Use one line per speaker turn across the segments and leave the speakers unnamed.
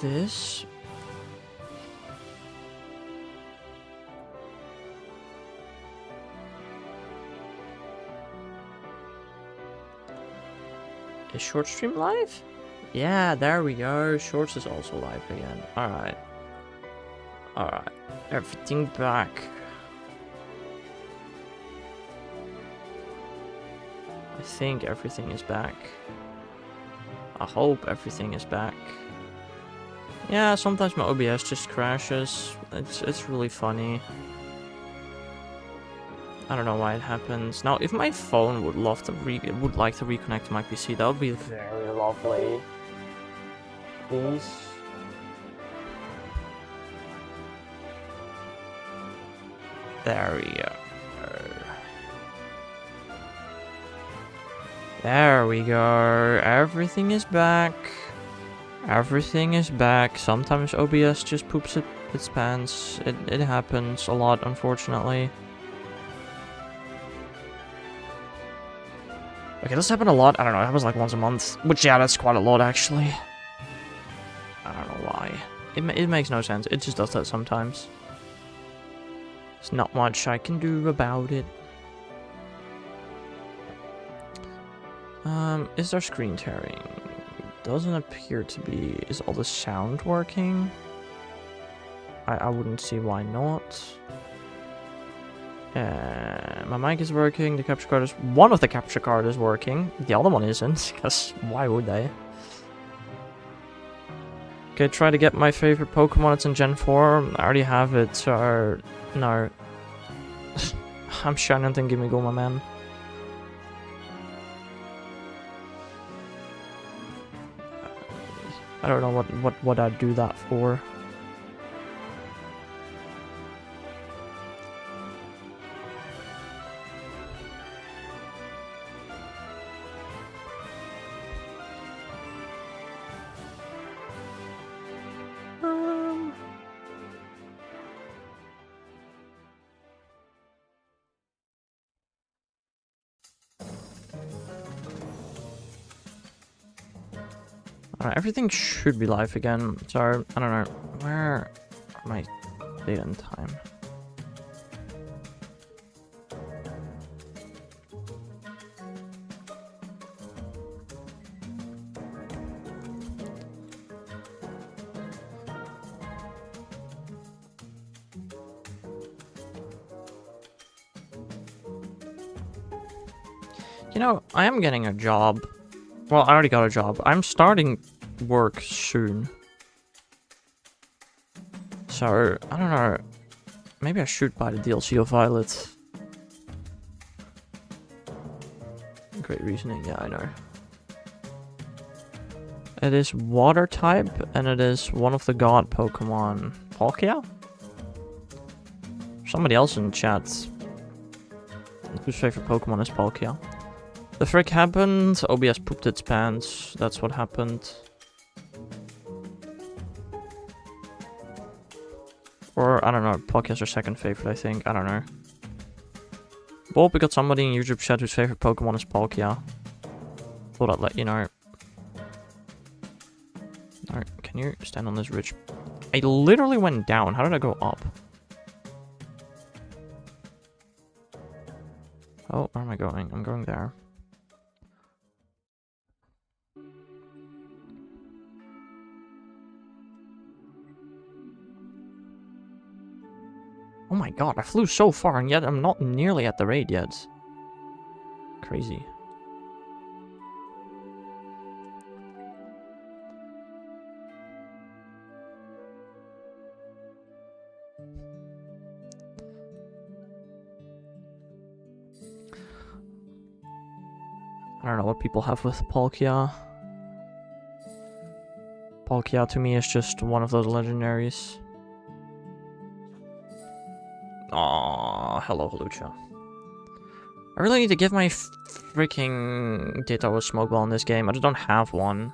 this. Is short stream live? Yeah, there we go. Shorts is also live again. Alright. Alright. Everything back. I think everything is back. I hope everything is back. Yeah, sometimes my OBS just crashes. It's really funny. I don't know why it happens. Now, if my phone would like to reconnect to my PC, that would be very lovely. Please. There we go. There we go. Everything is back. Everything is back. Sometimes OBS just poops its pants. It happens a lot, unfortunately. Okay, this happened a lot. I don't know. It happens like once a month. Which, yeah, that's quite a lot, actually. I don't know why. It makes no sense. It just does that sometimes. There's not much I can do about it. Is there screen tearing? Doesn't appear to be. Is all the sound working? I wouldn't see why not. My mic is working, the capture card is... One of the capture card is working, the other one isn't, because why would they? Okay, try to get my favorite Pokemon, it's in Gen 4, I already have it, so... No. I'm shining and Gimmighoul, my man. I don't know what I'd do that for. Alright, everything should be live again, so, I don't know, where are my date and time? You know, I am getting a job. Well, I already got a job. I'm starting work soon. So, I don't know. Maybe I should buy the DLC of Violet. Great reasoning, yeah, I know. It is water type, and it is one of the god Pokemon. Palkia? Somebody else in chat. Whose favorite Pokemon is Palkia? The frick happened, OBS pooped its pants, that's what happened. Or, I don't know, Palkia's our second favorite, I think, I don't know. Well, we got somebody in YouTube chat whose favorite Pokemon is Palkia. Thought I'd let you know. Alright, can you stand on this ridge? I literally went down, how did I go up? Oh, where am I going? I'm going there. Oh my god, I flew so far and yet I'm not nearly at the raid yet. Crazy. I don't know what people have with Palkia. Palkia to me is just one of those legendaries. Aww, hello, Halucha. I really need to give my freaking Ditto a smoke ball in this game. I just don't have one.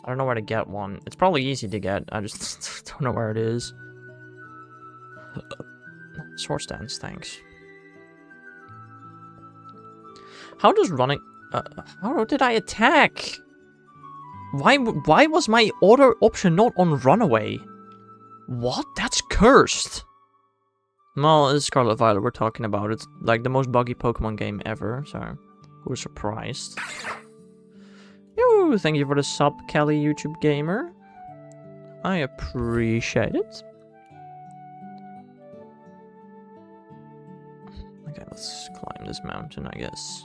I don't know where to get one. It's probably easy to get. I just don't know where it is. Sword stance, thanks. How does running... how did I attack? Why was my auto option not on runaway? What? That's cursed. Well, it's Scarlet Violet we're talking about. It's like the most buggy Pokemon game ever, so who's surprised? Yo, thank you for the sub, Kelly YouTube Gamer. I appreciate it. Okay, let's climb this mountain, I guess.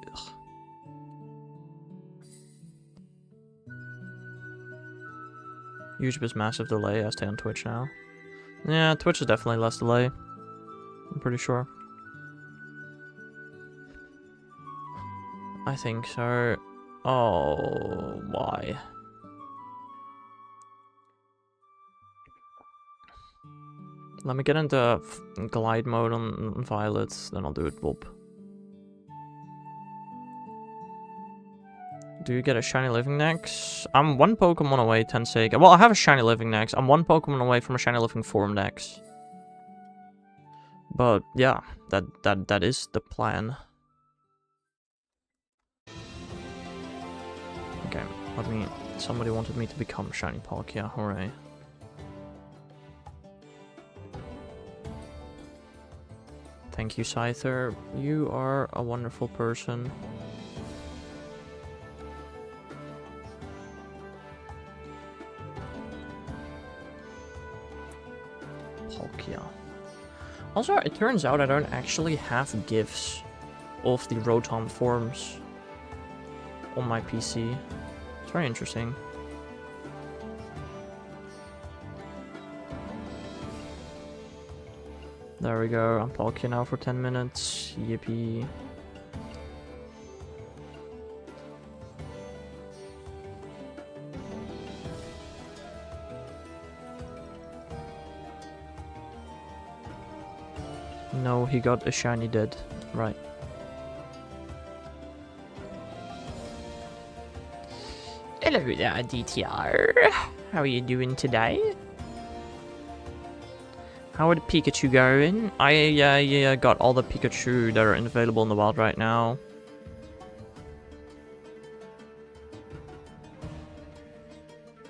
Ugh. YouTube is massive delay. I stay on Twitch now. Yeah, Twitch is definitely less delay. I'm pretty sure. I think so. Oh, why? Let me get into glide mode on Violet, then I'll do it, Bob. Do you get a shiny living next? I'm one Pokemon away, Tenseiga. Well, I have a shiny living next. I'm one Pokemon away from a shiny living form next. But yeah, that is the plan. Okay, somebody wanted me to become shiny Palkia, hooray. Thank you, Scyther. You are a wonderful person. Palkia. Also, it turns out I don't actually have GIFs of the Rotom forms on my PC. It's very interesting. There we go, I'm Palkia now for 10 minutes. Yippee. No, he got a shiny dead. Right. Hello there, DTR. How are you doing today? How are the Pikachu going? I got all the Pikachu that are available in the wild right now.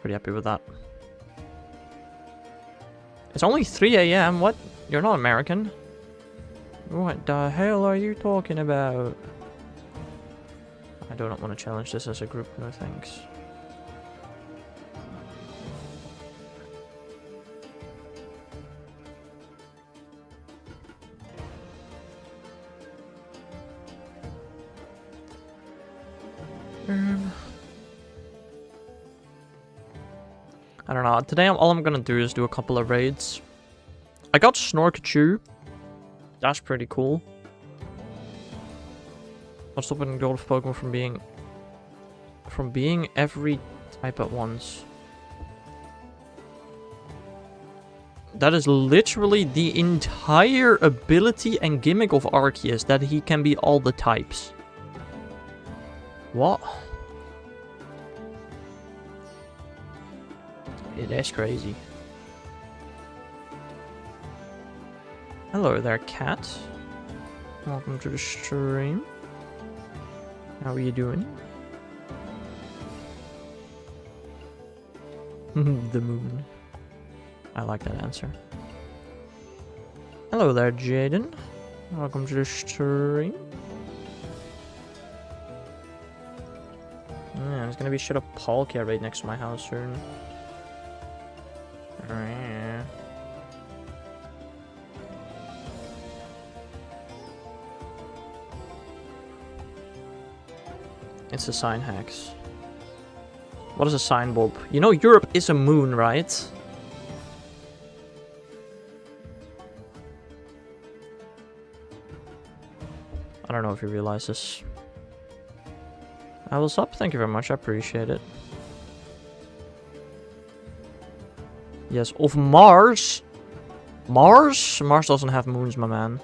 Pretty happy with that. It's only 3 AM. What? You're not American. What the hell are you talking about? I do not want to challenge this as a group, no thanks. I don't know. Today, all I'm gonna do is do a couple of raids. I got Snorkachu. That's pretty cool. I'll stop a goal of Pokemon from being every type at once. That is literally the entire ability and gimmick of Arceus, that he can be all the types. What? Yeah, that's crazy. Hello there, cat. Welcome to the stream. How are you doing? The moon. I like that answer. Hello there, Jaden. Welcome to the stream. Yeah, there's gonna be shit up Palkia right next to my house soon. It's a sign hex. What is a sign bulb? You know Europe is a moon, right? I don't know if you realize this. I was up, thank you very much, I appreciate it. Yes, of Mars? Mars? Mars doesn't have moons, my man.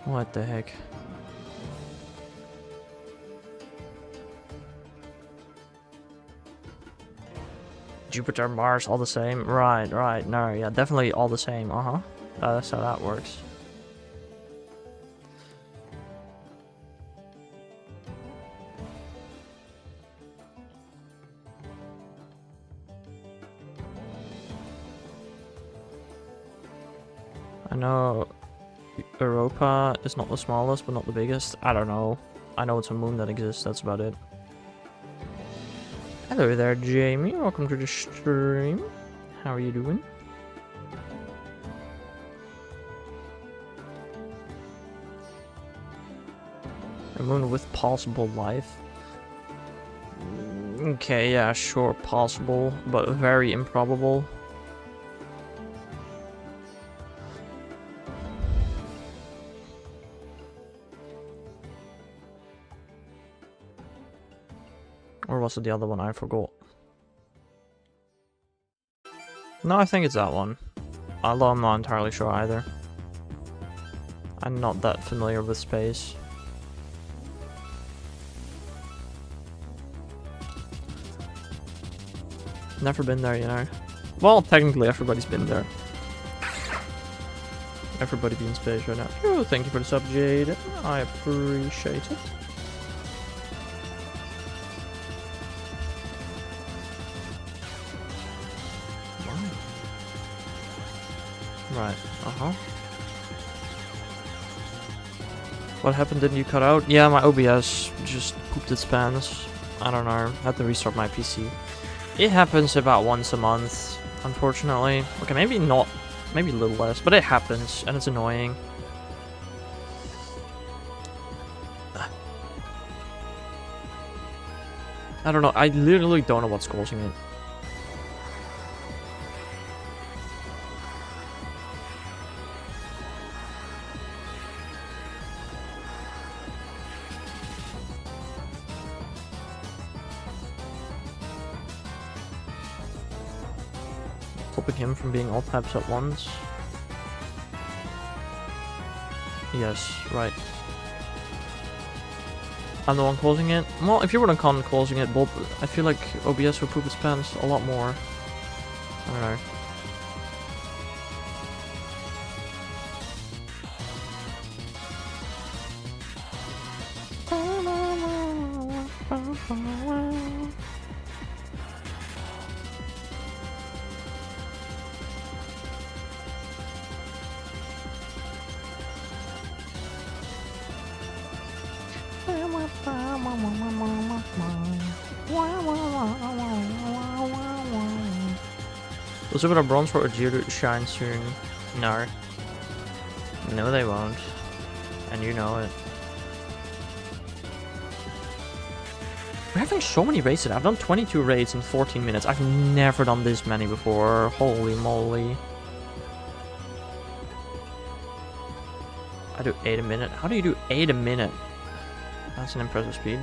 What the heck? Jupiter, Mars, all the same. Right, no, yeah, definitely all the same, That's how that works. I know Europa is not the smallest, but not the biggest. I don't know. I know it's a moon that exists, that's about it. Hello there, Jamie. Welcome to the stream. How are you doing? A moon with possible life. Okay, yeah, sure, possible, but very improbable. Or was it the other one? I forgot. No, I think it's that one. Although I'm not entirely sure either. I'm not that familiar with space. Never been there, you know. Well, technically everybody's been there. Everybody be in space right now. Oh, thank you for the sub, Jade. I appreciate it. Right, What happened? Didn't you cut out? Yeah, my OBS just pooped its pants. I don't know. Had to restart my PC. It happens about once a month, unfortunately. Okay, maybe not. Maybe a little less, but it happens, and it's annoying. I don't know. I literally don't know what's causing it. Stopping him from being all tabs at once. Yes, right. I'm the one causing it. Well, if you were the con causing it, but I feel like OBS would poop its pants a lot more. I don't know. Will Super Bronze for a Geodude shine soon? No. No, they won't. And you know it. We're having so many raids today. I've done 22 raids in 14 minutes. I've never done this many before. Holy moly. I do 8 a minute. How do you do 8 a minute? That's an impressive speed.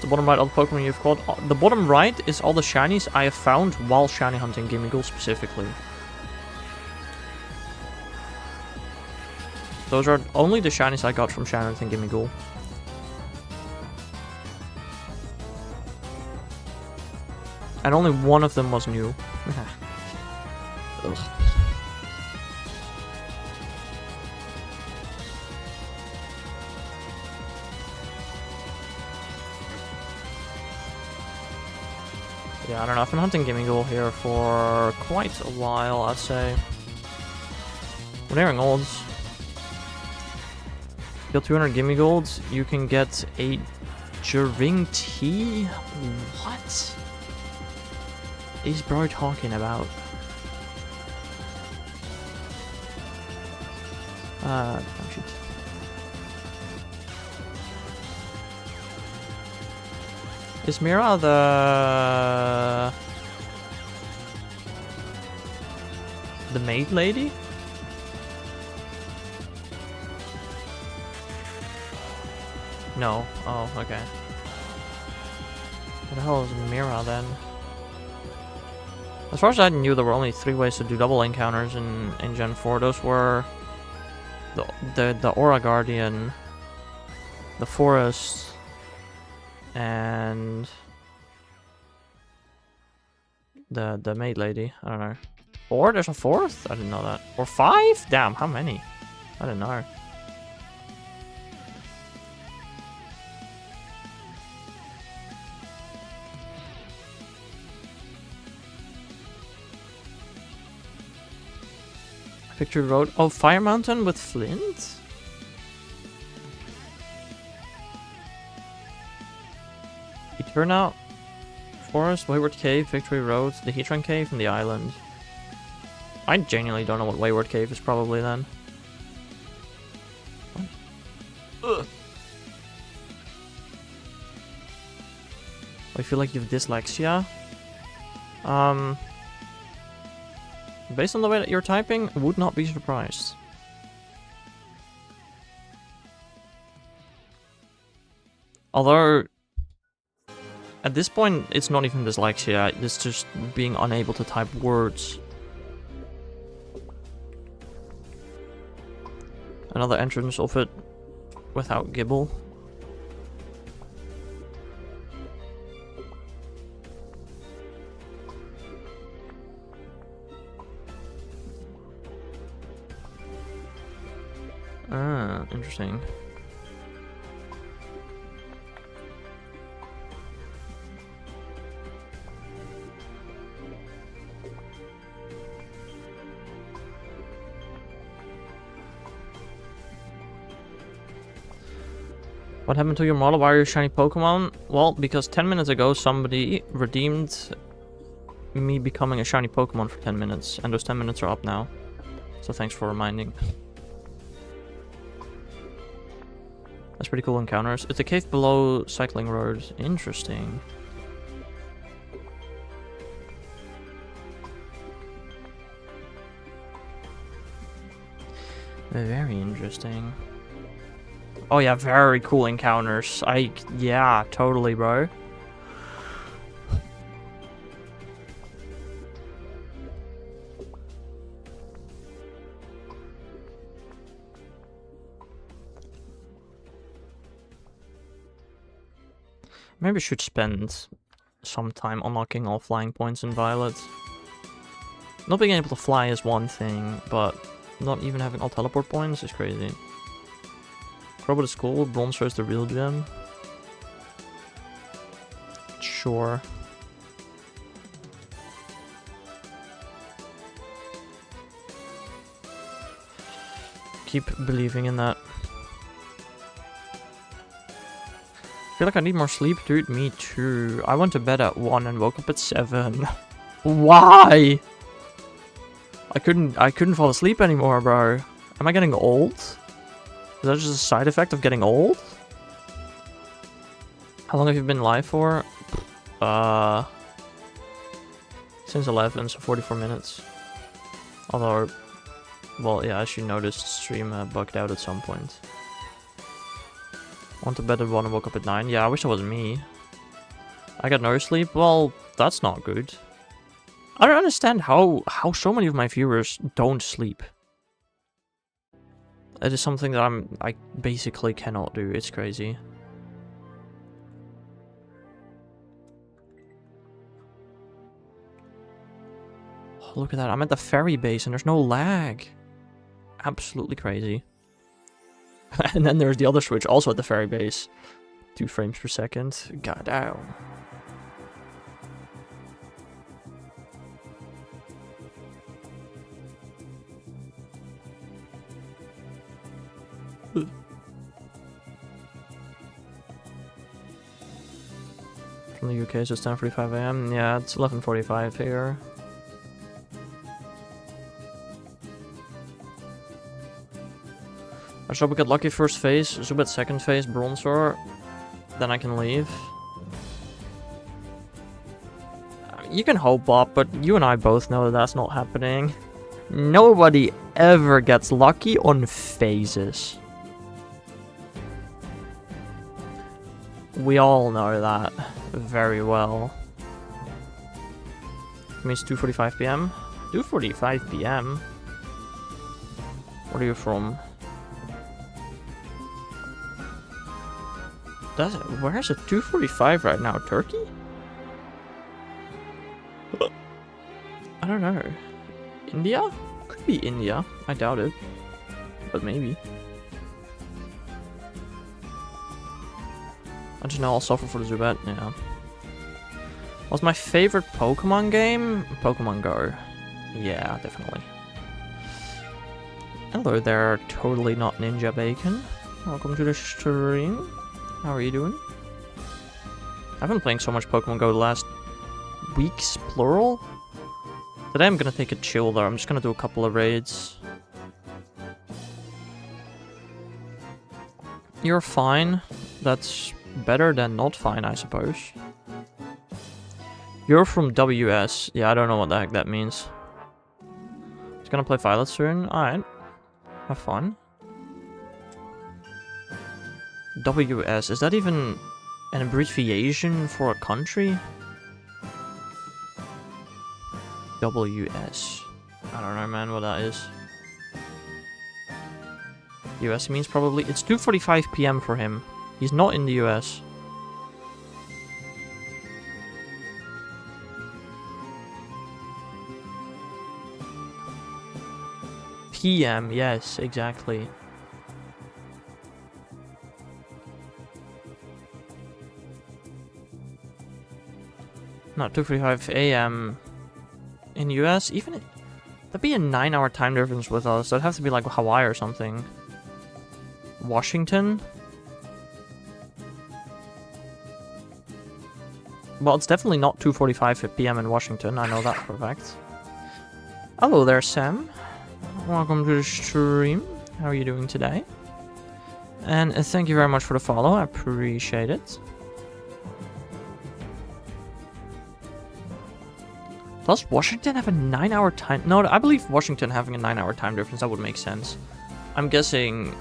The bottom right, all the Pokemon you've caught. The bottom right is all the shinies I have found while shiny hunting Gimmighoul specifically. Those are only the shinies I got from shiny hunting Gimmighoul. And only one of them was new. Ugh. Yeah, I don't know. I've been hunting Gimmighoul here for quite a while, I'd say. We're nearing olds. Kill 200 Gimmighoul, you can get a Jering tea? What is bro talking about? Oh shit. Is Mira the maid lady? No. Oh, okay. What the hell is Mira then? As far as I knew, there were only 3 ways to do double encounters in Gen 4. Those were the Aura Guardian, the Forest, and the maid lady. I don't know. Or there's a 4th? I didn't know that. Or 5? Damn, how many? I didn't know. I Victory Road. Oh, Fire Mountain with Flint? Eterna, Forest, Wayward Cave, Victory Road, the Heatran Cave, and the island. I genuinely don't know what Wayward Cave is probably then. Ugh. I feel like you have dyslexia. Based on the way that you're typing, would not be surprised. Although, at this point, it's not even dyslexia, it's just being unable to type words. Another entrance of it without Gimmighoul. Ah, interesting. What happened to your model? Why are you shiny Pokemon? Well, because 10 minutes ago somebody redeemed me becoming a shiny Pokemon for 10 minutes, and those 10 minutes are up now. So thanks for reminding. That's pretty cool encounters. It's a cave below cycling road. Interesting. Very interesting. Oh yeah, very cool encounters. Yeah, totally, bro. Maybe I should spend some time unlocking all flying points in Violet. Not being able to fly is one thing, but not even having all teleport points is crazy. Crobat is cool, Bronzor is the real gem. Sure. Keep believing in that. I feel like I need more sleep, dude. Me too. I went to bed at 1 and woke up at 7. Why? I couldn't fall asleep anymore, bro. Am I getting old? Is that just a side effect of getting old? How long have you been live for? Since 11, so 44 minutes. Although, well, yeah, as you noticed, stream bugged out at some point. Went to bed at 1 and woke up at 9. Yeah, I wish that was me. I got no sleep. Well, that's not good. I don't understand how so many of my viewers don't sleep. It is something that I basically cannot do. It's crazy. Oh, look at that. I'm at the ferry base and there's no lag. Absolutely crazy. And then there's the other switch also at the ferry base. 2 frames per second. God damn. From the UK, so it's 10:45 AM. Yeah, it's 11:45 here. I hope we get lucky first phase, Zubat second phase, Bronzor. Then I can leave. You can hope, Bob, but you and I both know that that's not happening. Nobody ever gets lucky on phases. We all know that very well. It means 2:45 PM. 2:45 PM? Where are you from? Where's it 2:45 right now? Turkey? I don't know. India? Could be India. I doubt it. But maybe. I just know I'll suffer for the Zubat, yeah. What's my favorite Pokemon game? Pokemon Go. Yeah, definitely. Hello there, totally not Ninja Bacon. Welcome to the stream. How are you doing? I've been playing so much Pokemon Go the last weeks, plural. Today I'm gonna take a chill though. I'm just gonna do a couple of raids. You're fine. That's better than not fine, I suppose. You're from WS. Yeah, I don't know what the heck that means. Just gonna play Violet soon. Alright. Have fun. WS. Is that even an abbreviation for a country? WS. I don't know, man, what that is. US means probably... It's 2:45 PM for him. He's not in the US. PM, yes, exactly. Not 2:45 AM in the US. Even that'd be a 9-hour time difference with us. That'd have to be like Hawaii or something. Washington. Well, it's definitely not 2:45 PM in Washington. I know that for a fact. Hello there, Sam. Welcome to the stream. How are you doing today? And thank you very much for the follow. I appreciate it. Does Washington have a 9-hour time? No, I believe Washington having a 9-hour time difference. That would make sense. I'm guessing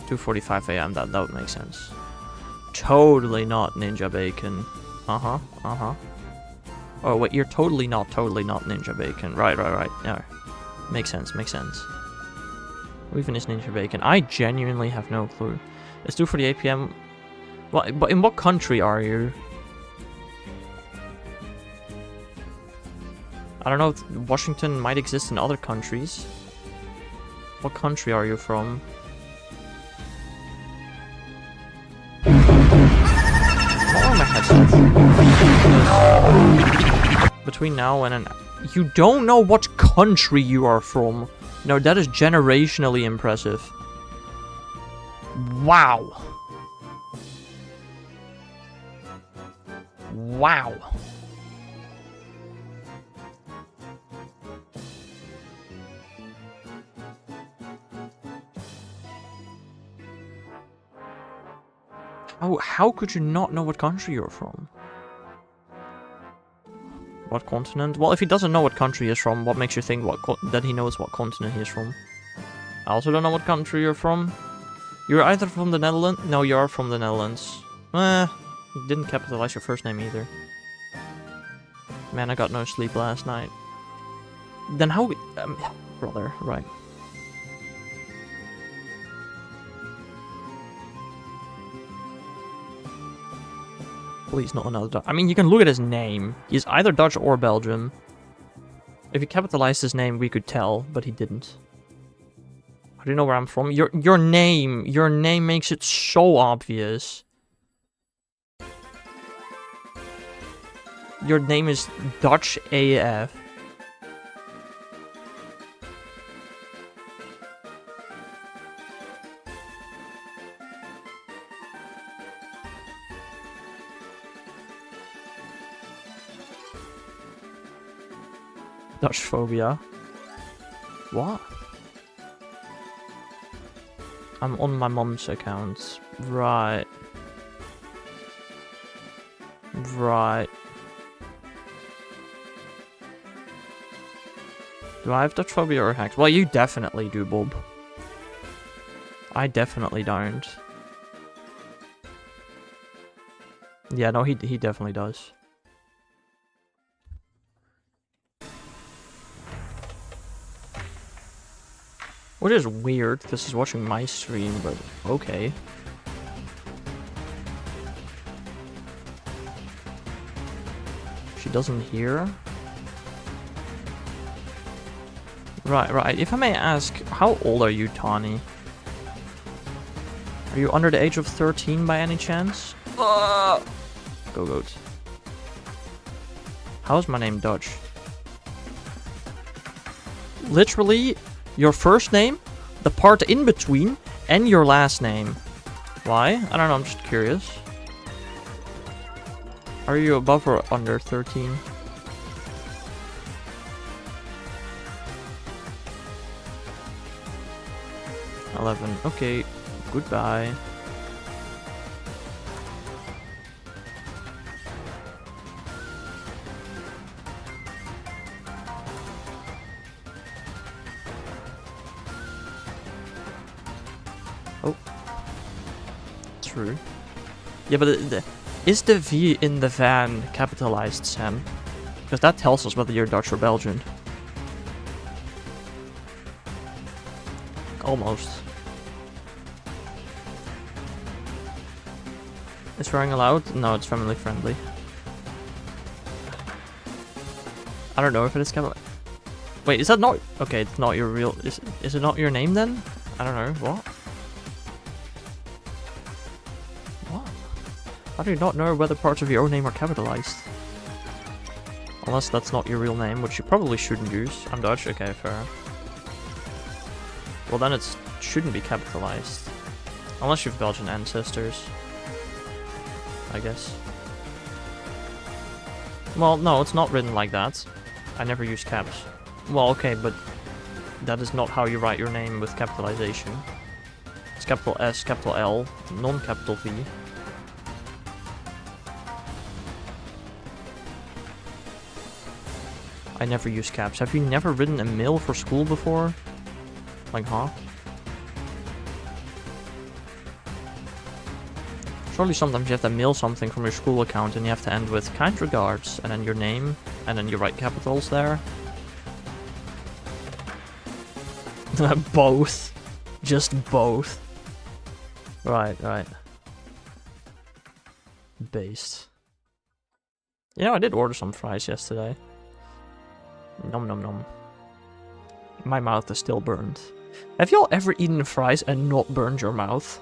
2:45 AM. That would make sense. Totally not Ninja Bacon. Oh wait, you're totally not Ninja Bacon. Right. No. Makes sense. Who even is Ninja Bacon? I genuinely have no clue. It's 2:48 PM. Well, but in what country are you? I don't know if Washington might exist in other countries. What country are you from? Oh, my headset. Between now and an... You don't know what country you are from. No, that is generationally impressive. Wow. Wow. How could you not know what country you're from? What continent? Well, if he doesn't know what country he's from, what makes you think that he knows what continent he's from? I also don't know what country you're from. You're either from the Netherlands? No, you're from the Netherlands. You didn't capitalize your first name either. Man, I got no sleep last night. Then how... brother, right. Please, not another Dutch. I mean, you can look at his name. He's either Dutch or Belgium. If he capitalized his name, we could tell, but he didn't. How do you know where I'm from? Your name makes it so obvious. Your name is Dutch AF. Dutch phobia. What? I'm on my mom's account. Right. Do I have Dutch phobia or hacks? Well, you definitely do, Bob. I definitely don't. Yeah, no, he definitely does. Which is weird, because he's watching my stream, but okay. She doesn't hear? Right. If I may ask, how old are you, Tawny? Are you under the age of 13 by any chance? Go goat. How is my name Dutch? Literally, your first name the part in between and your last name. Why? I don't know, I'm just curious. Are you above or under 13? Okay, goodbye. Oh. True. Yeah, but is the V in the van capitalized, Sam? Because that tells us whether you're Dutch or Belgian. Almost. Is swearing allowed? No, it's family friendly. I don't know if it is capital. Wait, is that not? Okay, it's not your real. Is it not your name then? I don't know. What? What? How do you not know whether parts of your own name are capitalized? Unless that's not your real name, which you probably shouldn't use. I'm Dutch. Okay, fair. Well, then it shouldn't be capitalized. Unless you have Belgian ancestors. I guess. Well, no, it's not written like that. I never use caps. Well, okay, but that is not how you write your name with capitalization. It's capital S, capital L, non-capital V. I never use caps. Have you never written a mail for school before? Like, huh? Surely sometimes you have to mail something from your school account and you have to end with kind regards and then your name and then you write capitals there. Both. Just both. Right. Based. You know, I did order some fries yesterday. Nom nom nom. My mouth is still burned. Have y'all ever eaten fries and not burned your mouth?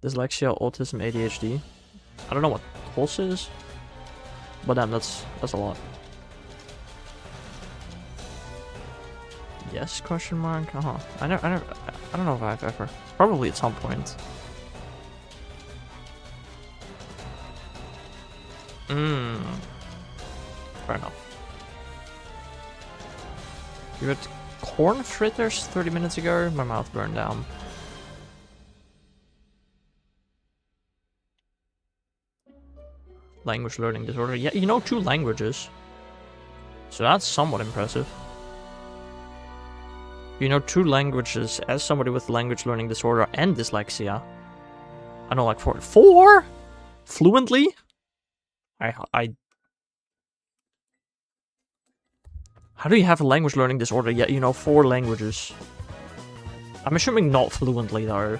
Dyslexia, autism, ADHD. I don't know what pulse is, but then that's a lot. Yes? Question mark. I don't know if I've ever. Probably at some point. Fair enough. You had corn fritters 30 minutes ago. My mouth burned down. Language learning disorder. Yeah, you know 2 languages. So that's somewhat impressive. You know 2 languages as somebody with language learning disorder and dyslexia. I know like 4 fluently? I How do you have a language learning disorder yet you know 4 languages? I'm assuming not fluently though.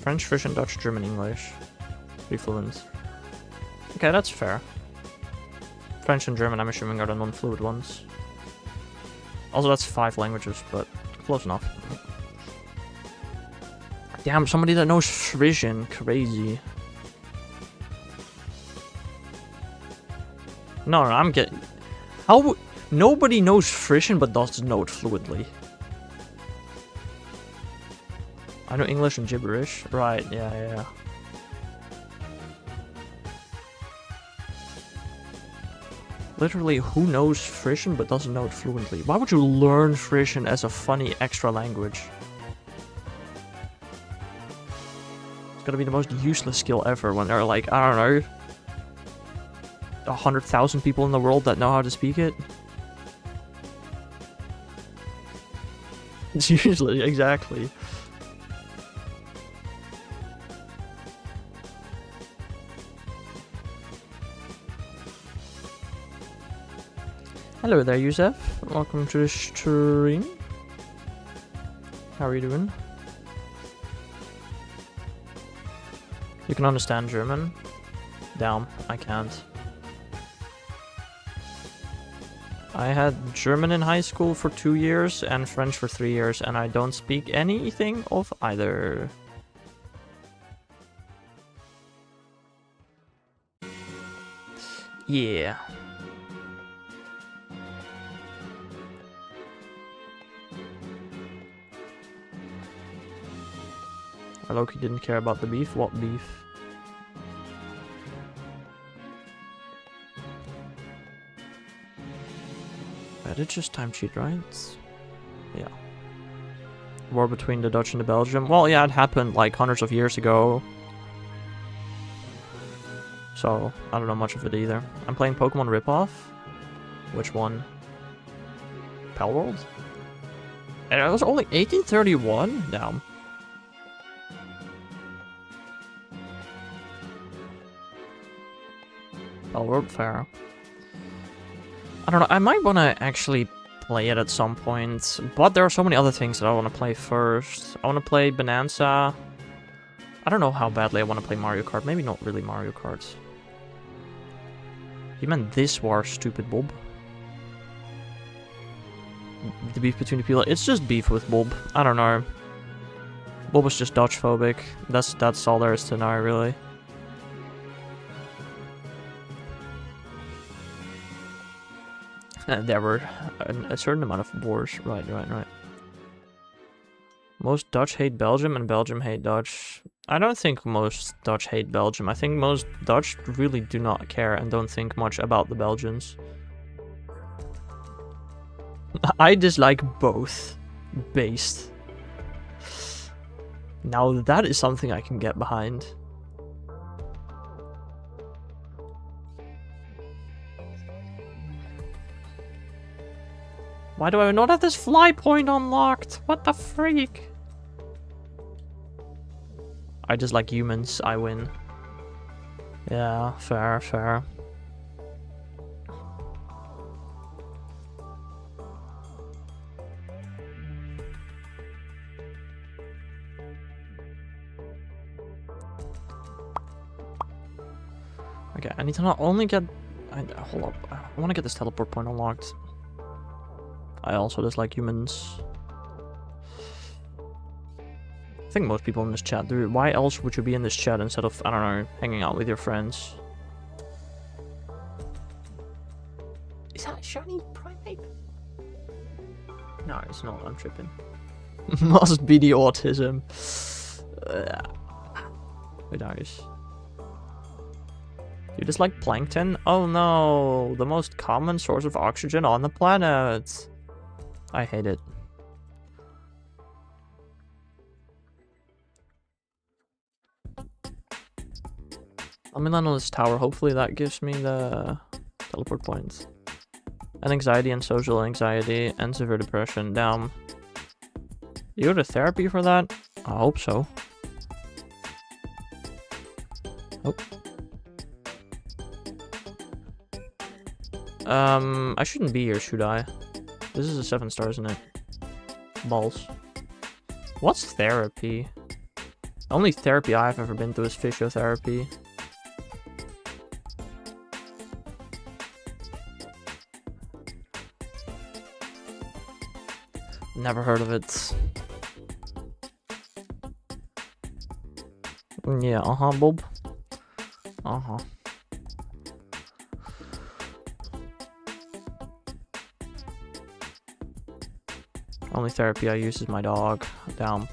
French, Russian, Dutch, German, English. Pretty fluent. Okay, that's fair. French and German, I'm assuming, are the non-fluent ones. Also, that's 5 languages, but close enough. Damn, somebody that knows Frisian. Crazy. No, I'm getting... How... Nobody knows Frisian, but doesn't know it fluently. I know English and gibberish. Right, yeah. Literally, who knows Frisian but doesn't know it fluently? Why would you learn Frisian as a funny extra language? It's gonna be the most useless skill ever when there are like, I don't know, 100,000 people in the world that know how to speak it. It's usually, exactly. Hello there, Yusef. Welcome to the stream. How are you doing? You can understand German? Damn, I can't. I had German in high school for 2 years and French for 3 years, and I don't speak anything of either. Yeah. Loki didn't care about the beef. What beef? But it's just time cheat, right? Yeah. War between the Dutch and the Belgium. Well, yeah, it happened like hundreds of years ago. So, I don't know much of it either. I'm playing Pokemon Ripoff. Which one? Palworld? And it was only 1831? Damn. Palworld Fair. I don't know, I might want to actually play it at some point, but there are so many other things that I want to play first. I want to play Bonanza. I don't know how badly I want to play Mario Kart. Maybe not really Mario Kart. You meant this war, stupid Bob. The beef between the people. It's just beef with Bob. I don't know. Bob was just Dutch phobic. That's all there is to know, really. There were a certain amount of wars. Right. Most Dutch hate Belgium and Belgium hate Dutch. I don't think most Dutch hate Belgium. I think most Dutch really do not care and don't think much about the Belgians. I dislike both. Based. Now that is something I can get behind. Why do I not have this fly point unlocked? What the freak? I just like humans, I win. Yeah, fair. Okay, I need to not only get... hold up, I want to get this teleport point unlocked. I also dislike humans. I think most people in this chat do. Why else would you be in this chat instead of, I don't know, hanging out with your friends? Is that a shiny primate? No, it's not. I'm tripping. Must be the autism. Who knows? You dislike plankton? Oh no, the most common source of oxygen on the planet. I hate it. Let me land on this tower. Hopefully that gives me the teleport points. And anxiety and social anxiety and severe depression. Damn. You go to therapy for that? I hope so. Oh. I shouldn't be here, should I? This is a 7-star, isn't it? Balls. What's therapy? The only therapy I've ever been to is physiotherapy. Never heard of it. Yeah, Bob. Only therapy I use is my dog. Damn.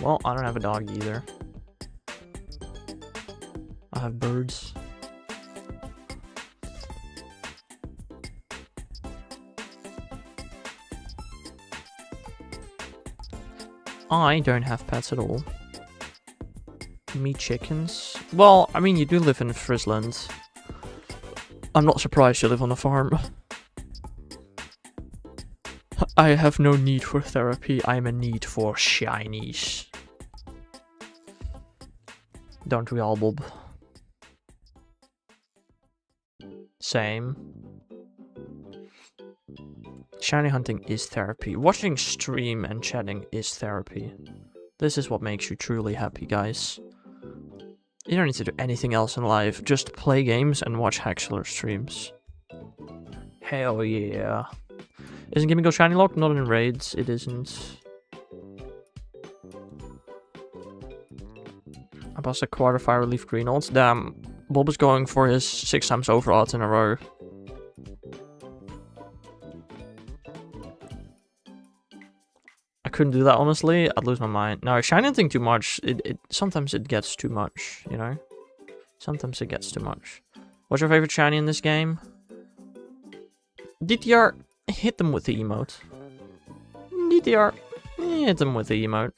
Well, I don't have a dog either. I have birds. I don't have pets at all. Me chickens? Well, I mean, you do live in Friesland. I'm not surprised you live on a farm. I have no need for therapy, I'm a need for shinies. Don't we all, Bob? Same. Shiny hunting is therapy. Watching stream and chatting is therapy. This is what makes you truly happy, guys. You don't need to do anything else in life. Just play games and watch Haxler streams. Hell yeah. Isn't Gimmighoul shiny locked? Not in raids. It isn't. I passed a quarter fire relief green odds. Damn, Bob is going for his 6 times over odds in a row. I couldn't do that, honestly. I'd lose my mind. No, shiny hunting too much. Sometimes it gets too much, you know? Sometimes it gets too much. What's your favorite shiny in this game? DTR, hit them with the emote. DTR, hit them with the emote.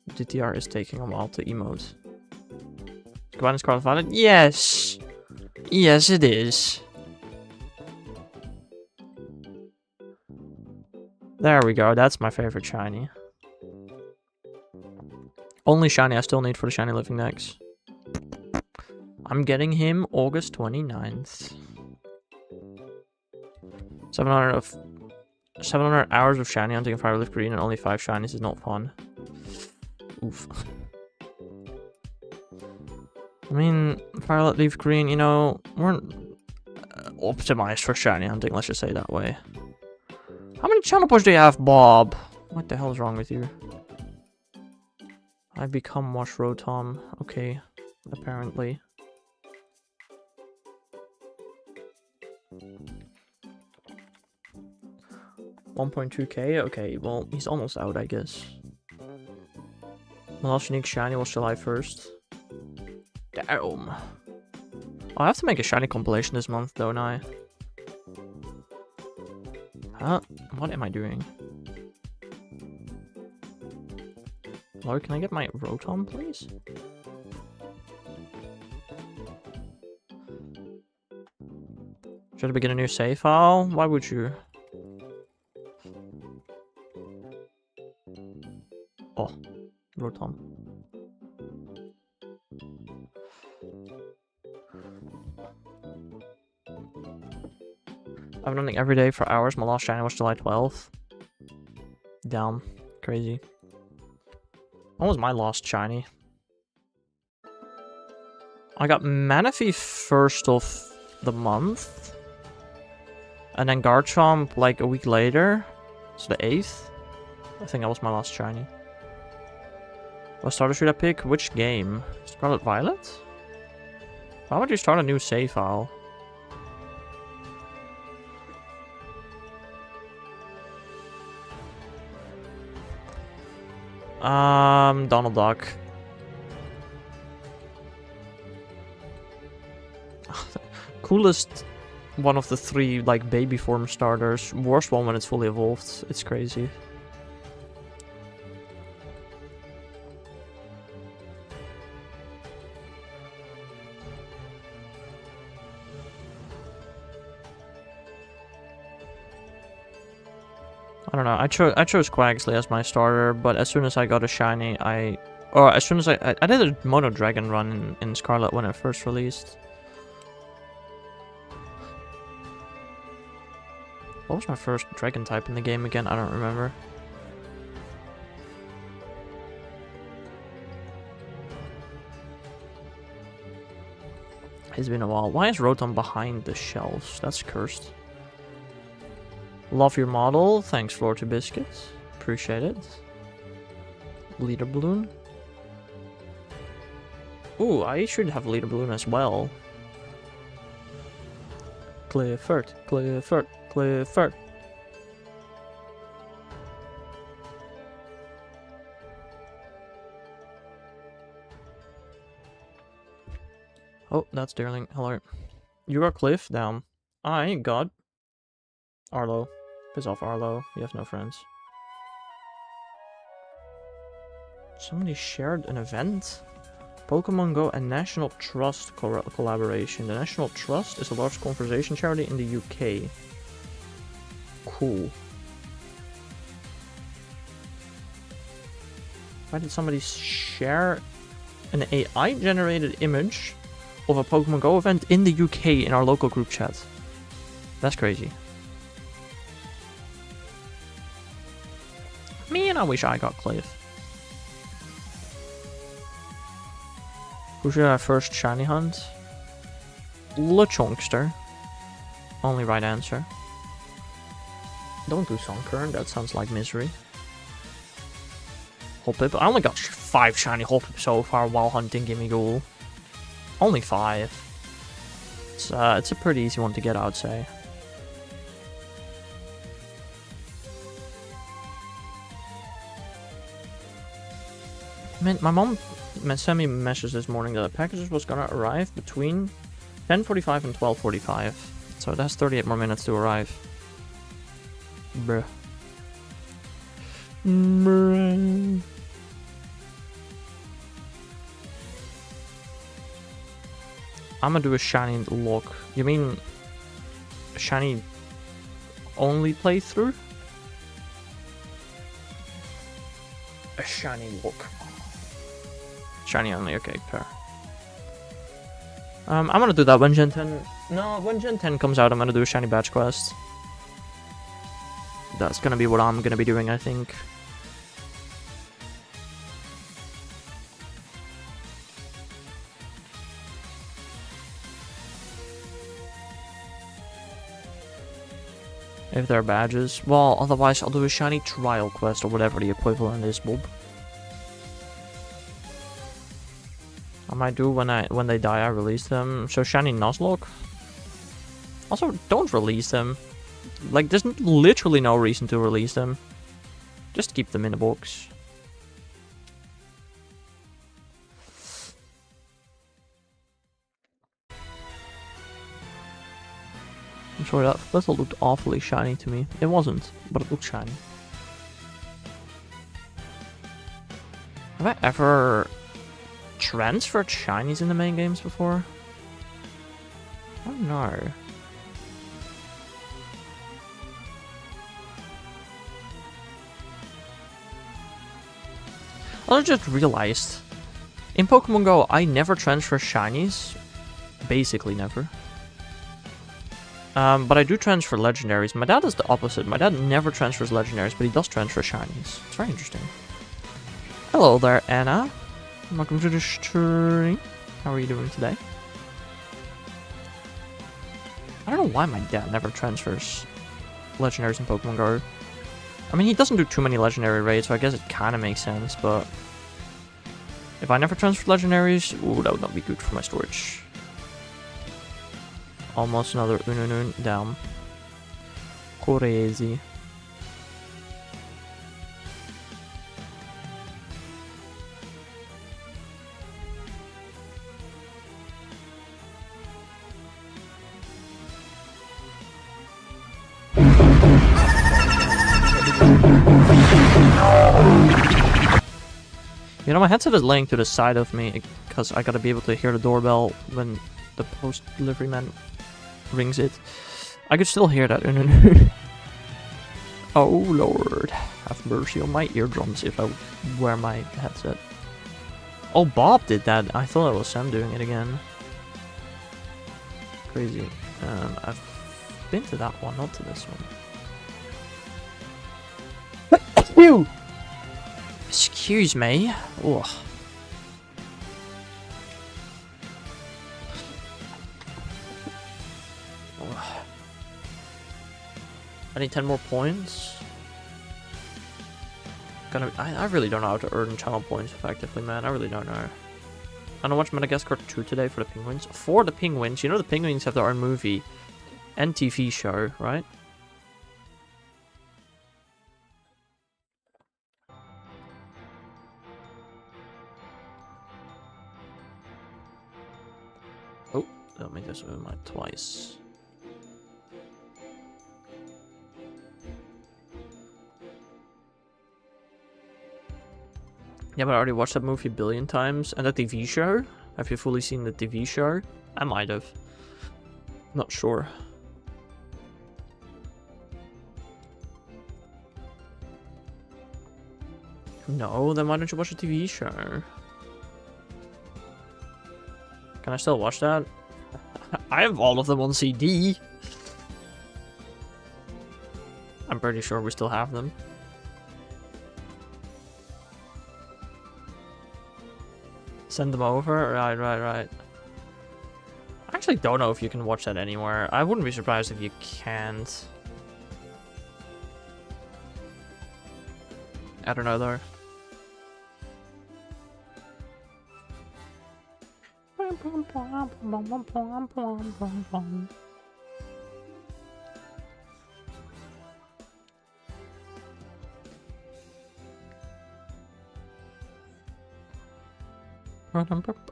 DTR is taking a while to emote. Combined Scarlet Violet? Yes! Yes, it is. There we go, that's my favorite shiny. Only shiny I still need for the shiny living decks. I'm getting him August 29th. 700 hours of shiny hunting Fire Relief Green and only 5 shinies is not fun. Oof. I mean, Fire Relief Green, you know, weren't optimized for shiny hunting, let's just say it that way. How many channel push do you have, Bob? What the hell is wrong with you? I've become Wash Rotom. Okay, apparently. $1.2k? Okay, well, he's almost out, I guess. My last unique shiny was July 1st. Damn. Oh, I have to make a shiny compilation this month, don't I? Huh? What am I doing? Hello, can I get my Rotom, please? Should I begin a new save file? Why would you? Oh, Rotom. I've been running every day for hours. My last shiny was July 12th. Damn, crazy. When was my last shiny? I got Manaphy first of the month. And then Garchomp like a week later. So the 8th. I think that was my last shiny. What starter should I pick? Which game? Scarlet Violet? Why would you start a new save file? Donald Duck. Coolest one of the 3 like baby form starters. Worst one when it's fully evolved. It's crazy. I don't know. I chose Quaxley as my starter, but as soon as I got a shiny, as soon as I did a Mono Dragon run in Scarlet when it first released. What was my first Dragon type in the game again? I don't remember. It's been a while. Why is Rotom behind the shelves? That's cursed. Love your model. Thanks, Floor to Biscuits. Appreciate it. Leader Balloon. Ooh, I should have Leader Balloon as well. Clifford, Clifford, Clifford. Oh, that's Darling. Hello. You got Cliff down. I got Arlo. Piss off, Arlo. You have no friends. Somebody shared an event? Pokemon Go and National Trust collaboration. The National Trust is a large conservation charity in the UK. Cool. Why did somebody share an AI-generated image of a Pokemon Go event in the UK in our local group chat? That's crazy. Man, I wish I got Cliff. Who should I first shiny hunt? LeChonkster. Only right answer. Don't do Sun Current, that sounds like misery. Hoppip. I only got 5 shiny Hoppip so far while hunting Gimmighoul. Only 5. It's a pretty easy one to get, I would say. Man, my mom sent me a message this morning that the packages was gonna arrive between 10:45 and 12:45. So that's 38 more minutes to arrive. Bruh. Bruh. I'm gonna do a shiny look. You mean a shiny only playthrough? A shiny look. Shiny only, okay, fair. I'm gonna do that when Gen 10... No, when Gen 10 comes out, I'm gonna do a shiny badge quest. That's gonna be what I'm gonna be doing, I think. If there are badges. Well, otherwise I'll do a shiny trial quest or whatever the equivalent is, Bob. I might do when they die, I release them. So shiny Nuzlocke. Also, don't release them. Like, there's literally no reason to release them. Just keep them in the box. I'm sorry, that vessel looked awfully shiny to me. It wasn't, but it looked shiny. Have I ever transferred shinies in the main games before? I don't know. I just realized, in Pokemon Go, I never transfer shinies. Basically never. But I do transfer legendaries. My dad does the opposite. My dad never transfers legendaries, but he does transfer shinies. It's very interesting. Hello there, Anna. Welcome to the stream. How are you doing today? I don't know why my dad never transfers legendaries in Pokemon Go. I mean, he doesn't do too many legendary raids, so I guess it kind of makes sense, but if I never transferred legendaries, ooh, that would not be good for my storage. Almost another Ununun down. Crazy. You know, my headset is laying to the side of me because I gotta be able to hear the doorbell when the post delivery man rings it. I could still hear that. Oh lord, have mercy on my eardrums if I wear my headset. Oh, Bob did that. I thought it was Sam doing it again. Crazy. I've been to that one, not to this one. Excuse me. Ugh. I need 10 more points. I really don't know how to earn channel points effectively, man. I really don't know. I'm gonna watch Madagascar 2 today for the penguins. For the penguins, you know the penguins have their own movie and TV show, right? Oh, let me just move mine twice. Yeah, but I already watched that movie a billion times. And the TV show? Have you fully seen the TV show? I might have. Not sure. No, then why don't you watch the TV show? Can I still watch that? I have all of them on CD. I'm pretty sure we still have them. Send them over? Right. I actually don't know if you can watch that anywhere. I wouldn't be surprised if you can't. I don't know though.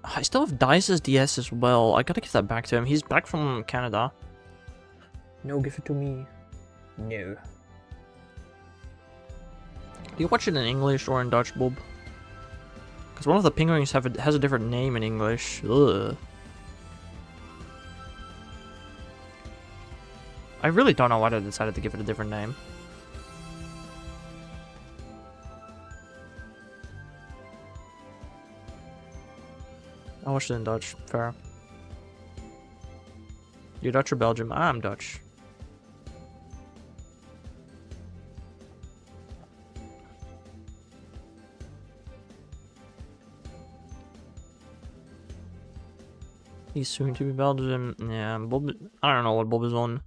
I still have Dice's DS as well. I gotta give that back to him. He's back from Canada. No, give it to me. No. Do you watch it in English or in Dutch, Bob? Because one of the penguins has a different name in English. Ugh. I really don't know why they decided to give it a different name. I watched it in Dutch. Fair. You're Dutch or Belgium? I'm Dutch. He's soon to be Belgium. Yeah, Bob. I don't know what Bob is on.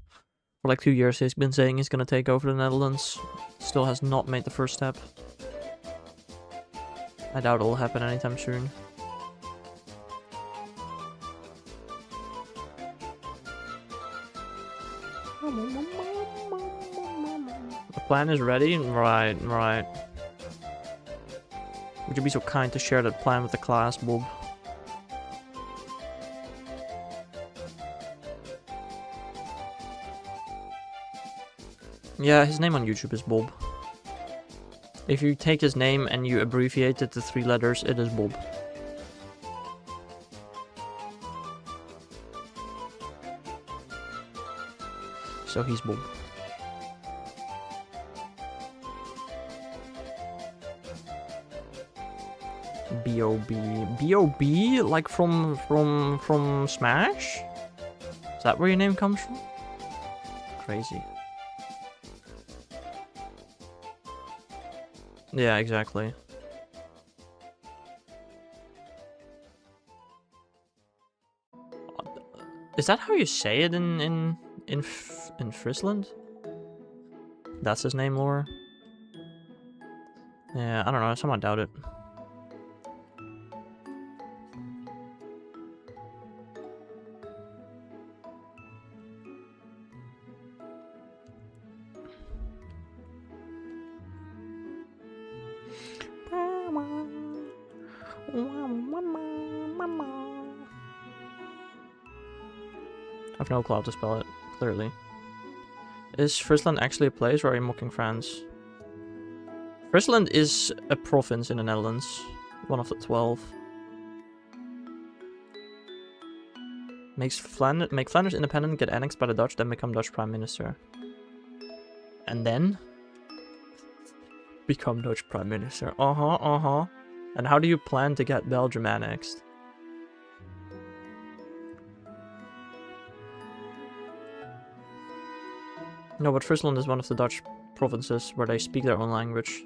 For like 2 years, he's been saying he's gonna take over the Netherlands. Still has not made the first step. I doubt it'll happen anytime soon. The plan is ready? Right, right. Would you be so kind to share that plan with the class, Bob? Yeah, his name on YouTube is Bob. If you take his name and you abbreviate it to 3 letters, it is Bob. So he's Bob. B.O.B. B.O.B? Like from Smash? Is that where your name comes from? Crazy. Yeah, exactly. Is that how you say it in Friesland? That's his name, Laura? Yeah, I don't know. I somewhat doubt it. I've no clue how to spell it, clearly. Is Friesland actually a place, or are you mocking France? Friesland is a province in the Netherlands. One of the 12. Make Flanders independent, get annexed by the Dutch, then become Dutch Prime Minister. And then? Become Dutch Prime Minister. And how do you plan to get Belgium annexed? No, but Friesland is one of the Dutch provinces where they speak their own language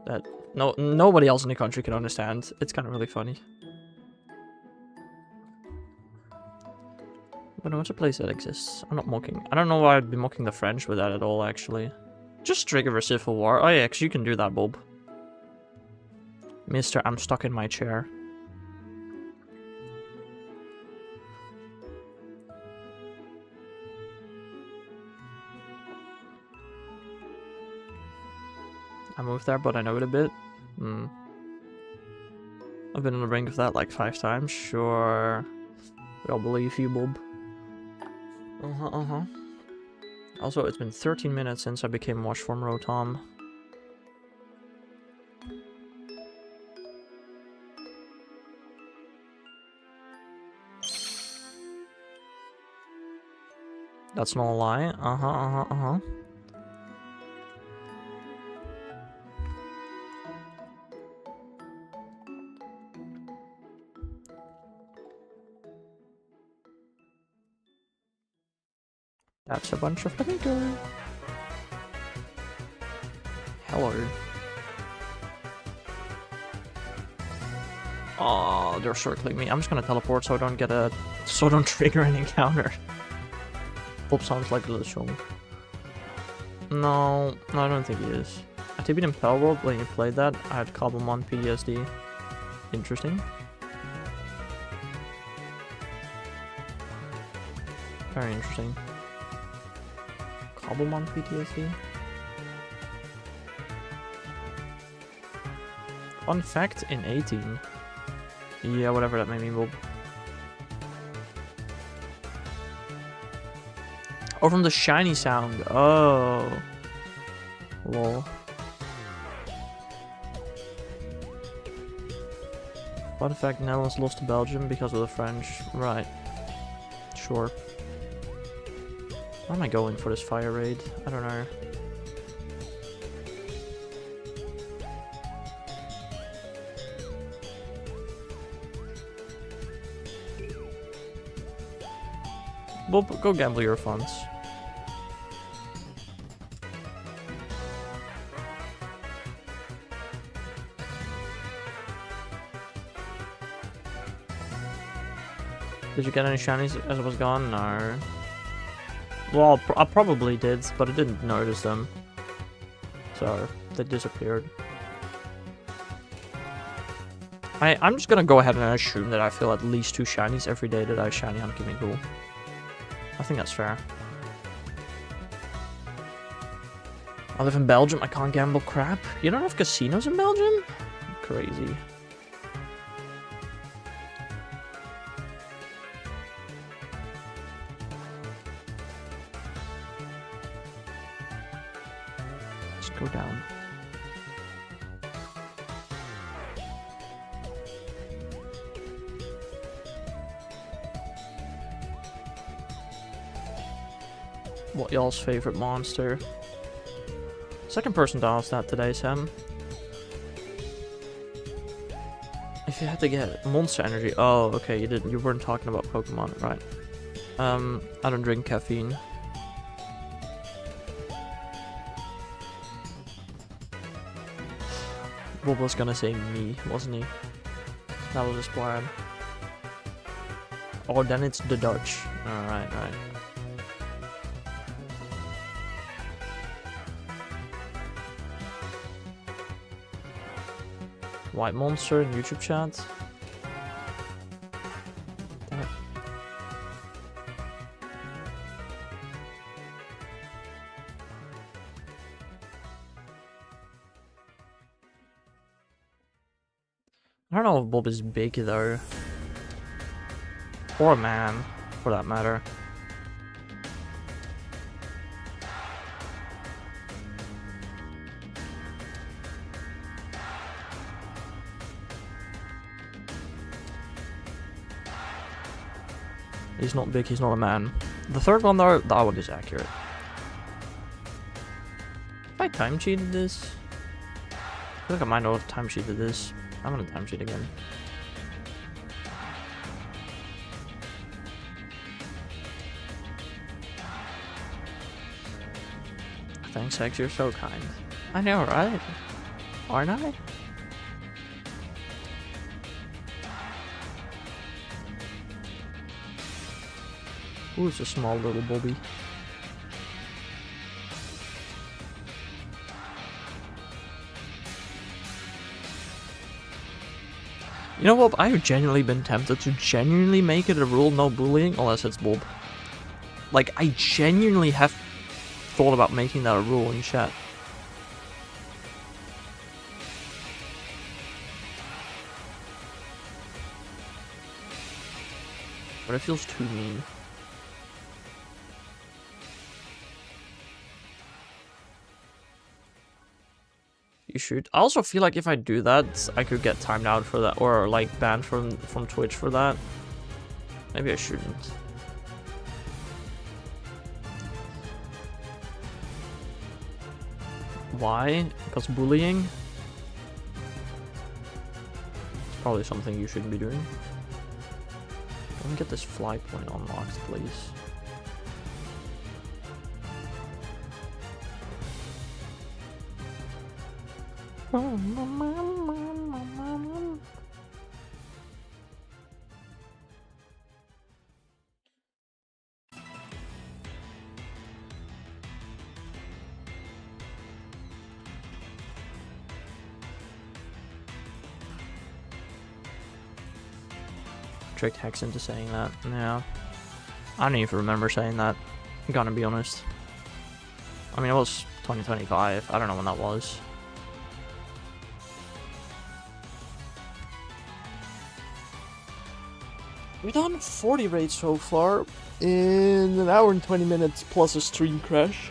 that nobody else in the country can understand. It's kind of really funny. But no, it's a place that exists. I'm not mocking. I don't know why I'd be mocking the French with that at all, actually. Just trigger a civil war. Oh yeah, 'cause you can do that, Bob. Mister, I'm stuck in my chair. I moved there, but I know it a bit. I've been on the brink of that like 5 times. Sure. We all believe you, Bob. Also, it's been 13 minutes since I became Watch from Rotom. That's not a lie. That's a bunch of flamingo. Hello. Oh, they're circling me. I'm just gonna teleport so I don't trigger an encounter. Bob sounds like a little song. No, I don't think he is. At TB in Pell World, when you played that, I had Cobblemon PTSD. Interesting. Very interesting. Cobblemon PTSD? Fun fact in 18. Yeah, whatever that may mean, Bob. Oh, from the shiny sound. Oh. Lol. Fun fact, Netherlands lost to Belgium because of the French. Right. Sure. Where am I going for this fire raid? I don't know. Well, go gamble your funds. Did you get any shinies as it was gone? No. Well, I probably did, but I didn't notice them. So, they disappeared. I'm just gonna go ahead and assume that I feel at least 2 shinies every day that I shiny on Gimmighoul. I think that's fair. I live in Belgium, I can't gamble crap. You don't have casinos in Belgium? Crazy. Let's go down. What y'all's favorite monster? Second person to ask that today, Sam. If you had to get Monster Energy, oh, okay, you weren't talking about Pokemon, right? I don't drink caffeine. Bob was gonna say me, wasn't he? That was his plan. Oh, then it's the Dutch. Alright, right. White Monster in YouTube chat. Damn. I don't know if Bob is big though. Or a man, for that matter. He's not big, he's not a man. The third one though, that one is accurate. Have I time cheated this? I feel like I might not have time cheated this. I'm gonna time cheat again. Thanks, X, you're so kind. I know, right? Aren't I? Ooh, it's a small little Bobby. You know what? I've genuinely been tempted to genuinely make it a rule, no bullying, unless it's Bob. Like, I genuinely have thought about making that a rule in chat. But it feels too mean. You should. I also feel like if I do that, I could get timed out for that, or like banned from Twitch for that. Maybe I shouldn't. Why? Because bullying? It's probably something you shouldn't be doing. Let me get this fly point unlocked, please. tricked Hex into saying that. Yeah. I don't even remember saying that. I'm gonna be honest. I mean, it was 2025. I don't know when that was.
We've done 40 raids so far in an hour and 20 minutes plus a stream crash.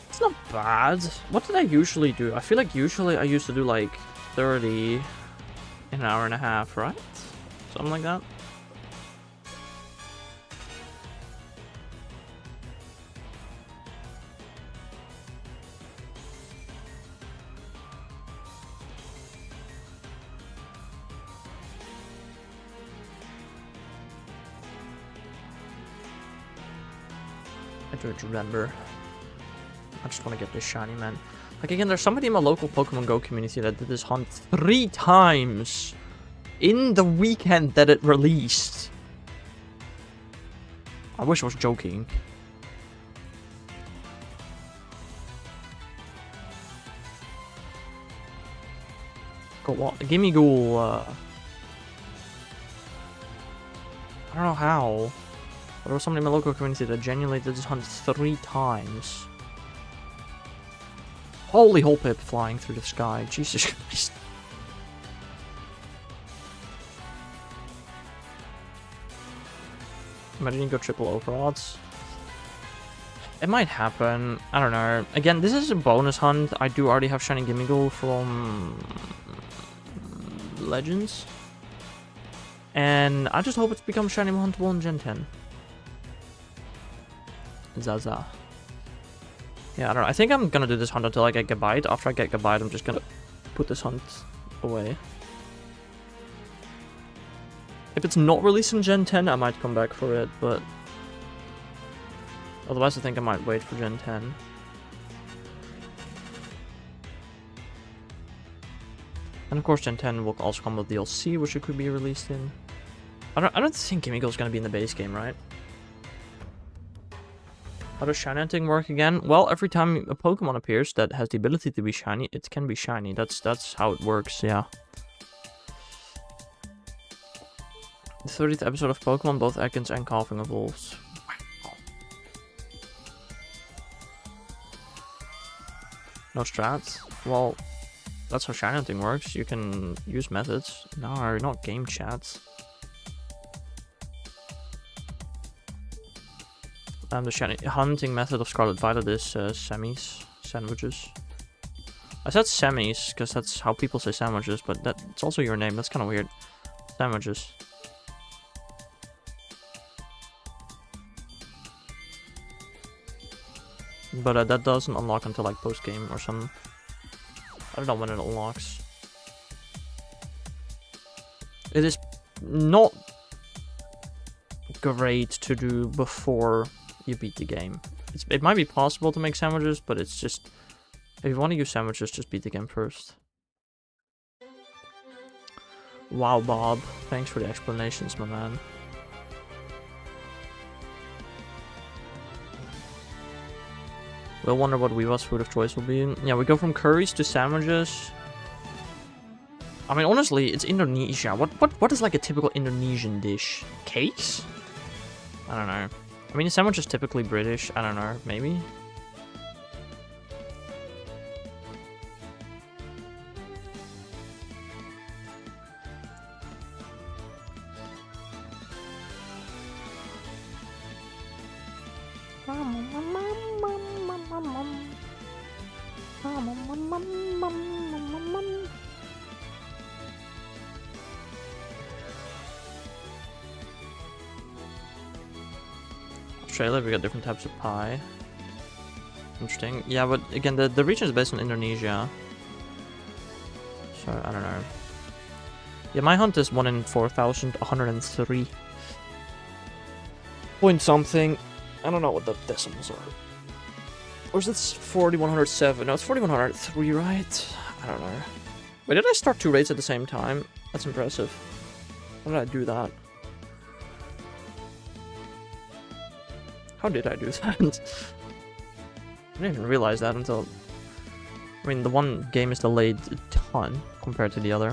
It's not bad. What did I usually do? I feel like usually I used to do like 30 in an hour and a half, right? Something like that. I don't remember. I just want to get this shiny, man. Like, again, there's somebody in my local Pokemon Go community that did this hunt 3 times in the weekend that it released. I wish I was joking. Got what? Gimmighoul, I don't know how. But there was somebody in my local community that genuinely did this hunt 3 times. Holy Holpip flying through the sky. Jesus Christ. Imagine go triple overodds. It might happen. I don't know. Again, this is a bonus hunt. I do already have Shiny Gimmighoul from Legends. And I just hope it's become Shiny Huntable in Gen 10. Zaza. Yeah, I don't know. I think I'm gonna do this hunt until I get Gabite. After I get Gabite, I'm just gonna put this hunt away. If it's not released in Gen 10, I might come back for it, but otherwise I think I might wait for Gen 10. And of course Gen 10 will also come with DLC, which it could be released in. I don't think Gimmighoul is gonna be in the base game, right? How does shiny hunting work again? Well, every time a Pokemon appears that has the ability to be shiny, it can be shiny. That's how it works, yeah. The 30th episode of Pokemon, both Ekans and Coughing evolves. Wow. No strats? Well, that's how shiny hunting works. You can use methods. No, not game chats. The shiny hunting method of Scarlet Violet is semis, sandwiches. I said semis because that's how people say sandwiches, but that's also your name. That's kind of weird. Sandwiches. But that doesn't unlock until like post game or something. I don't know when it unlocks. It is not great to do before you beat the game. It might be possible to make sandwiches, but it's just, if you want to use sandwiches, just beat the game first. Wow, Bob. Thanks for the explanations, my man. We'll wonder what Weeva's food of choice will be. Yeah, we go from curries to sandwiches. I mean, honestly, it's Indonesia. What is like a typical Indonesian dish? Cakes? I don't know. I mean, a sandwich is typically British. I don't know. Maybe? Australia, we got different types of pie. Interesting. Yeah, but again, the region is based on Indonesia. So, I don't know. Yeah, my hunt is 1 in 4,103. Point something. I don't know what the decimals are. Or is it 4,107? No, it's 4,103, right? I don't know. Wait, did I start 2 raids at the same time? That's impressive. How did I do that? How did I do that? I didn't even realize that until I mean, the one game is delayed a ton compared to the other.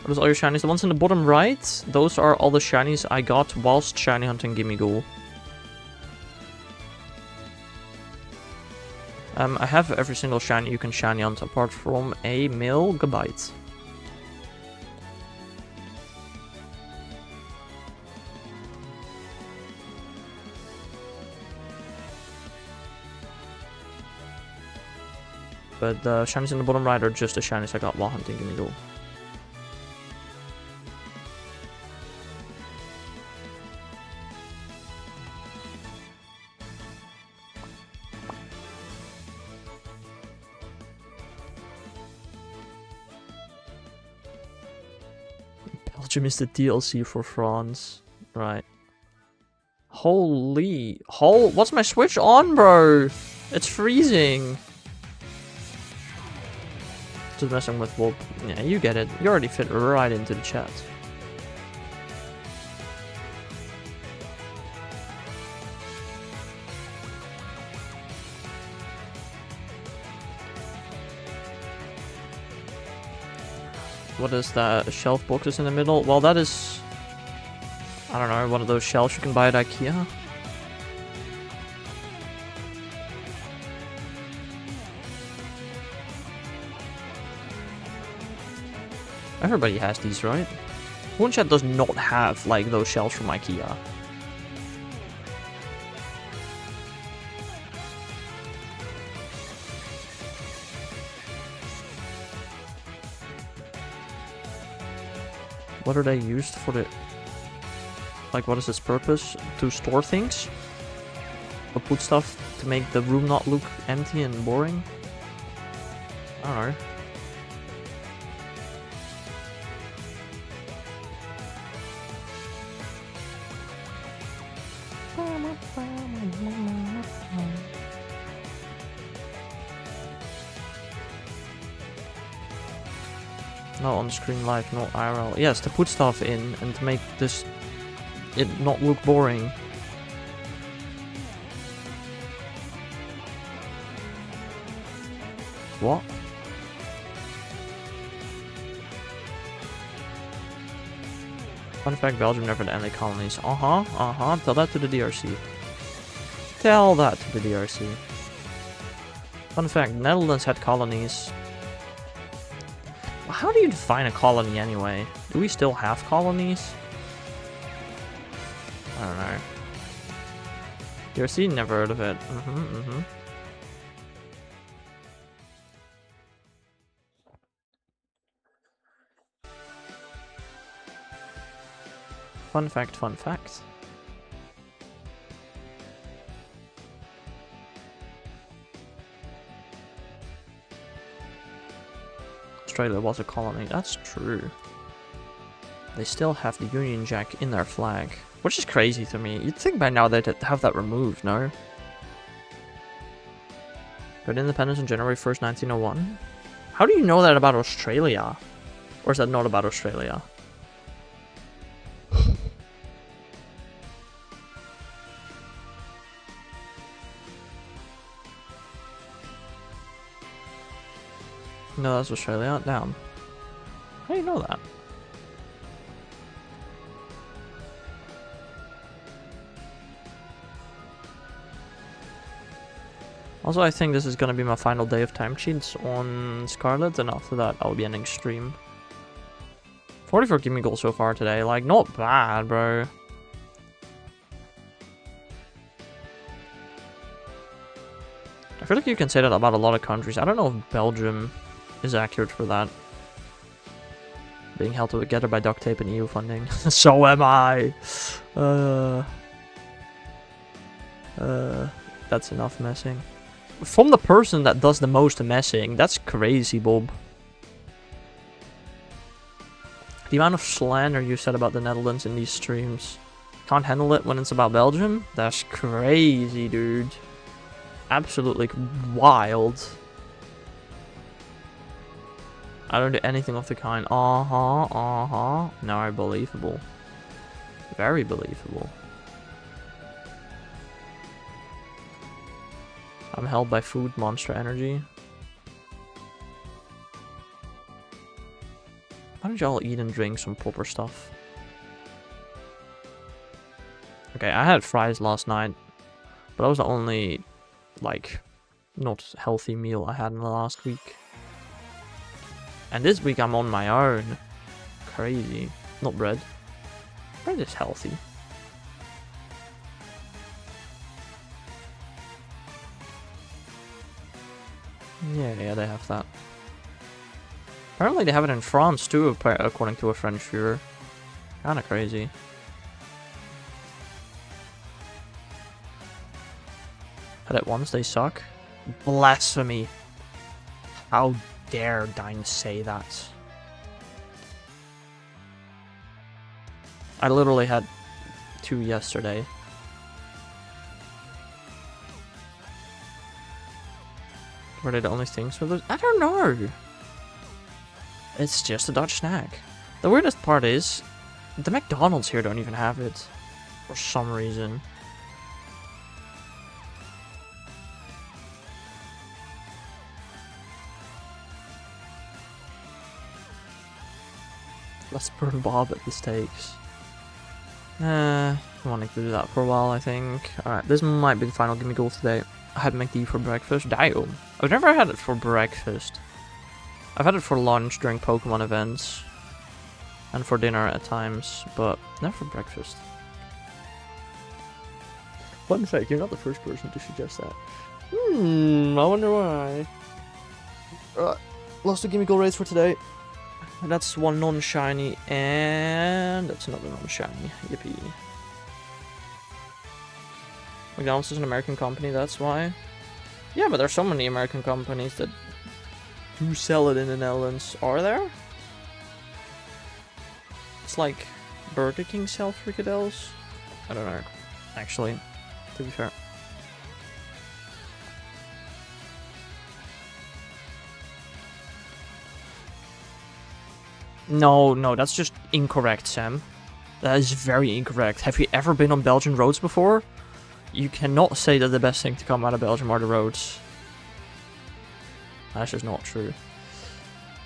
What is all your shinies? The ones in the bottom right, those are all the shinies I got whilst shiny hunting Gimmighoul. I have every single shiny you can shiny hunt apart from a male Gabite. But the shinies in the bottom right are just the shinies I got while hunting Gimmighoul. Belgium is the DLC for France. Right. Holy... What's my Switch on, bro? It's freezing. Just messing with Wolp. Yeah, you get it. You already fit right into the chat. What is that? Shelf boxes in the middle? Well, that is... I don't know, one of those shelves you can buy at IKEA. Everybody has these, right? One chat does not have, like, those shelves from IKEA. What are they used for? The like, what is its purpose? To store things? Or put stuff to make the room not look empty and boring? I don't know. No on-screen live, not IRL. Yes, to put stuff in and to make this it not look boring. What? Fun fact, Belgium never had any colonies. Tell that to the DRC. Tell that to the DRC. Fun fact, Netherlands had colonies. How do you define a colony anyway? Do we still have colonies? I don't know. DRC, never heard of it. Fun fact, fun fact. Australia was a colony. That's true. They still have the Union Jack in their flag, which is crazy to me. You'd think by now they'd have that removed, no? Got independence on January 1st, 1901. How do you know that about Australia? Or is that not about Australia? No, that's Australia. Damn. How do you know that? Also, I think this is gonna be my final day of time cheats on Scarlet, and after that I'll be ending stream. 44 Gimmighoul so far today, like, not bad, bro. I feel like you can say that about a lot of countries. I don't know if Belgium is accurate for that. Being held together by duct tape and EU funding. So am I! That's enough messing. From the person that does the most messing, that's crazy, Bob. The amount of slander you said about the Netherlands in these streams. Can't handle it when it's about Belgium? That's crazy, dude. Absolutely wild. I don't do anything of the kind. No, believable. Very believable. I'm held by food monster energy. Why don't y'all eat and drink some proper stuff? Okay, I had fries last night, but that was the only, like, not healthy meal I had in the last week. And this week I'm on my own. Crazy. Not bread. Bread is healthy. Yeah, they have that. Apparently they have it in France too, according to a French viewer. Kinda crazy. Had it once, they suck. Blasphemy. How dare Dine say that? I literally had 2 yesterday. Were they the only things with those? I don't know. It's just a Dutch snack. The weirdest part is, the McDonald's here don't even have it. For some reason. Let's burn Bob at the stakes. I'm wanting to do that for a while, I think. Alright, this might be the final Gimmighoul today. I had McD for breakfast. Damn. I've never had it for breakfast. I've had it for lunch during Pokemon events. And for dinner at times, but never for breakfast. Fun fact, you're not the first person to suggest that. I wonder why. Lost 2 Gimmighoul raids for today. That's 1 non-shiny, and that's another non-shiny. Yippee. McDonald's is an American company, that's why. Yeah, but there's so many American companies that do sell it in the Netherlands. Are there? It's like Burger King sell frikadelles? I don't know, actually, to be fair. No, that's just incorrect, Sam. That is very incorrect. Have you ever been on Belgian roads before? You cannot say that the best thing to come out of Belgium are the roads. That's just not true.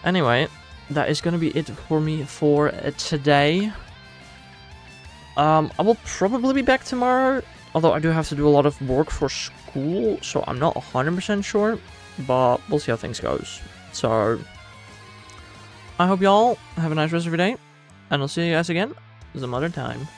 Anyway, that is going to be it for me for today. I will probably be back tomorrow, although I do have to do a lot of work for school, so I'm not 100% sure, but we'll see how things goes. So, I hope y'all have a nice rest of your day, and I'll see you guys again some other time.